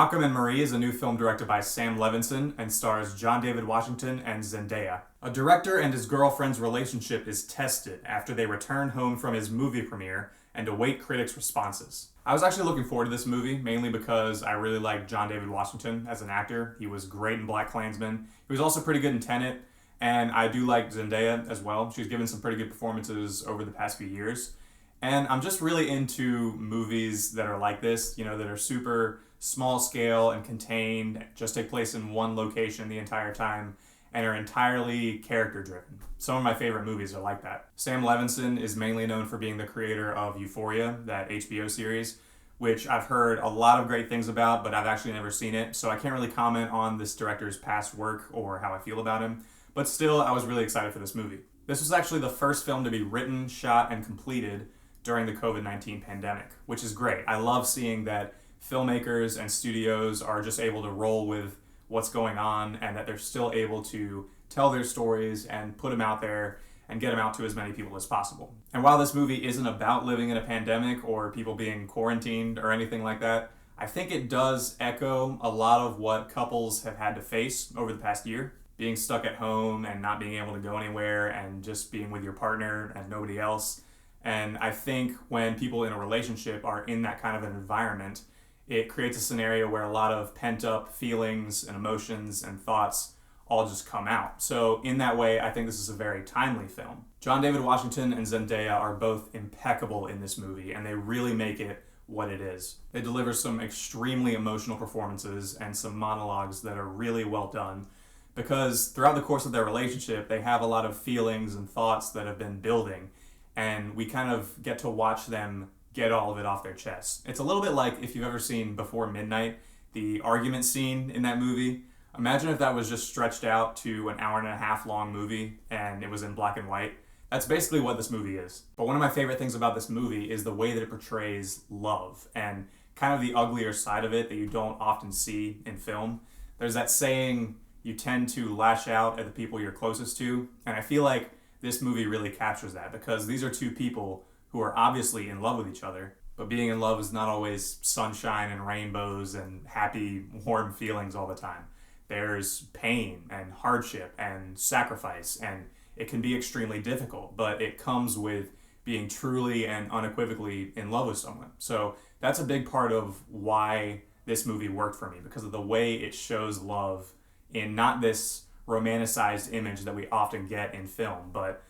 Malcolm and Marie is a new film directed by Sam Levinson and stars John David Washington and Zendaya. A director and his girlfriend's relationship is tested after they return home from his movie premiere and await critics' responses. I was actually looking forward to this movie, mainly because I really like John David Washington as an actor. He was great in BlacKkKlansman. He was also pretty good in Tenet, and I do like Zendaya as well. She's given some pretty good performances over the past few years. And I'm just really into movies that are like this, that are super small scale and contained, just take place in one location the entire time, and are entirely character driven. Some of my favorite movies are like that. Sam Levinson is mainly known for being the creator of Euphoria, that HBO series, which I've heard a lot of great things about, but I've actually never seen it, so I can't really comment on this director's past work or how I feel about him. But still, I was really excited for this movie. This was actually the first film to be written, shot, and completed during the COVID-19 pandemic, which is great. I love seeing that filmmakers and studios are just able to roll with what's going on and that they're still able to tell their stories and put them out there and get them out to as many people as possible. And while this movie isn't about living in a pandemic or people being quarantined or anything like that, I think it does echo a lot of what couples have had to face over the past year. Being stuck at home and not being able to go anywhere and just being with your partner and nobody else. And I think when people in a relationship are in that kind of an environment, it creates a scenario where a lot of pent-up feelings and emotions and thoughts all just come out. So in that way, I think this is a very timely film. John David Washington and Zendaya are both impeccable in this movie, and they really make it what it is. They deliver some extremely emotional performances and some monologues that are really well done, because throughout the course of their relationship, they have a lot of feelings and thoughts that have been building, and we kind of get to watch them get all of it off their chest. It's a little bit like if you've ever seen Before Midnight, the argument scene in that movie. Imagine if that was just stretched out to an hour and a half long movie and it was in black and white. That's basically what this movie is. But one of my favorite things about this movie is the way that it portrays love and kind of the uglier side of it that you don't often see in film. There's that saying, you tend to lash out at the people you're closest to, and I feel like this movie really captures that, because these are two people who are obviously in love with each other, but being in love is not always sunshine and rainbows and happy, warm feelings all the time. There's pain and hardship and sacrifice, and it can be extremely difficult, but it comes with being truly and unequivocally in love with someone. So that's a big part of why this movie worked for me, because of the way it shows love in not this romanticized image that we often get in film, but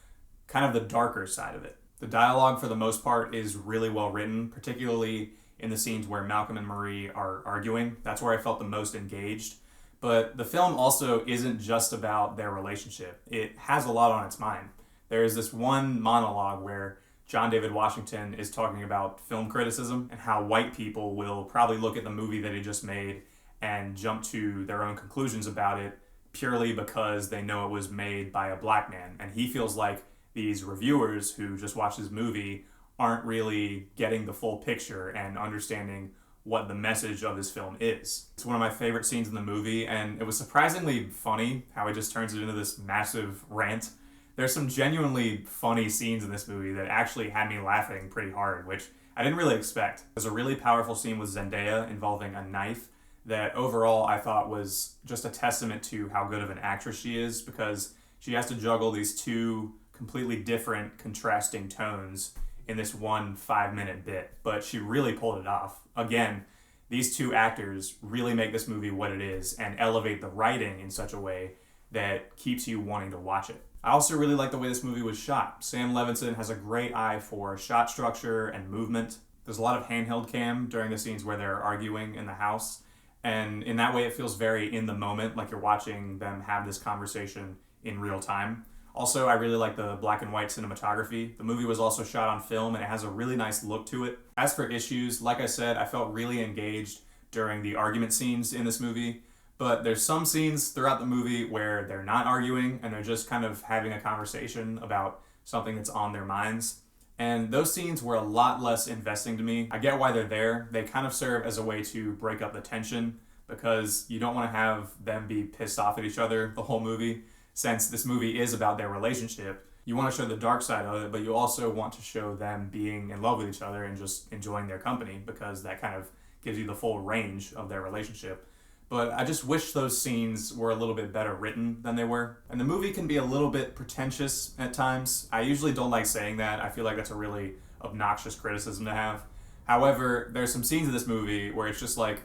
kind of the darker side of it. The dialogue, for the most part, is really well written, particularly in the scenes where Malcolm and Marie are arguing. That's where I felt the most engaged. But the film also isn't just about their relationship. It has a lot on its mind. There is this one monologue where John David Washington is talking about film criticism and how white people will probably look at the movie that he just made and jump to their own conclusions about it purely because they know it was made by a black man. And he feels like these reviewers who just watch this movie aren't really getting the full picture and understanding what the message of this film is. It's one of my favorite scenes in the movie, and it was surprisingly funny how he just turns it into this massive rant. There's some genuinely funny scenes in this movie that actually had me laughing pretty hard, which I didn't really expect. There's a really powerful scene with Zendaya involving a knife that overall I thought was just a testament to how good of an actress she is, because she has to juggle these two completely different contrasting tones in this one 5-minute bit, but she really pulled it off. Again, these two actors really make this movie what it is and elevate the writing in such a way that keeps you wanting to watch it. I also really like the way this movie was shot. Sam Levinson has a great eye for shot structure and movement. There's a lot of handheld cam during the scenes where they're arguing in the house, and in that way it feels very in the moment, like you're watching them have this conversation in real time. Also, I really like the black and white cinematography. The movie was also shot on film, and it has a really nice look to it. As for issues, like I said, I felt really engaged during the argument scenes in this movie, but there's some scenes throughout the movie where they're not arguing and they're just kind of having a conversation about something that's on their minds. And those scenes were a lot less investing to me. I get why they're there. They kind of serve as a way to break up the tension, because you don't want to have them be pissed off at each other the whole movie. Since this movie is about their relationship, you want to show the dark side of it, but you also want to show them being in love with each other and just enjoying their company, because that kind of gives you the full range of their relationship. But I just wish those scenes were a little bit better written than they were. And the movie can be a little bit pretentious at times. I usually don't like saying that. I feel like that's a really obnoxious criticism to have. However, there's some scenes in this movie where it's just like,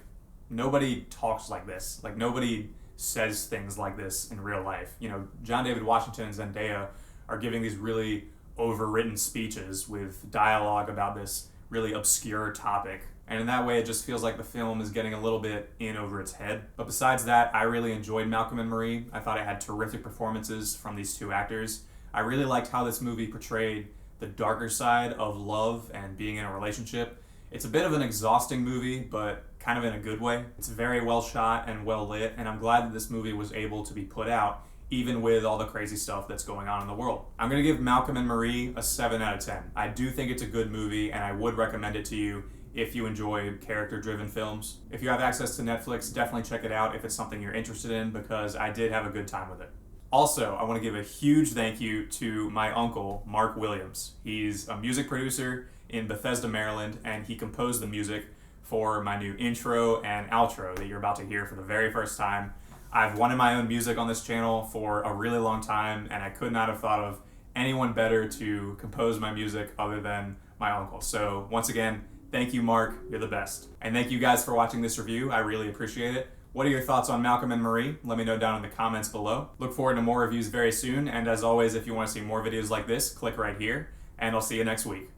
nobody talks like this. Like, nobody says things like this in real life. You know, John David Washington and Zendaya are giving these really overwritten speeches with dialogue about this really obscure topic. And in that way, it just feels like the film is getting a little bit in over its head. But besides that, I really enjoyed Malcolm and Marie. I thought it had terrific performances from these two actors. I really liked how this movie portrayed the darker side of love and being in a relationship. It's a bit of an exhausting movie, but kind of in a good way. It's very well shot and well lit, and I'm glad that this movie was able to be put out even with all the crazy stuff that's going on in the world. I'm going to give Malcolm and Marie a 7 out of 10. I do think it's a good movie, and I would recommend it to you if you enjoy character-driven films. If you have access to Netflix, definitely check it out if it's something you're interested in, because I did have a good time with it. Also, I want to give a huge thank you to my uncle, Mark Williams. He's a music producer in Bethesda, Maryland, and he composed the music for my new intro and outro that you're about to hear for the very first time. I've wanted my own music on this channel for a really long time, and I could not have thought of anyone better to compose my music other than my uncle. So once again, thank you, Mark. You're the best. And thank you guys for watching this review. I really appreciate it. What are your thoughts on Malcolm and Marie? Let me know down in the comments below. Look forward to more reviews very soon. And as always, if you want to see more videos like this, click right here. And I'll see you next week.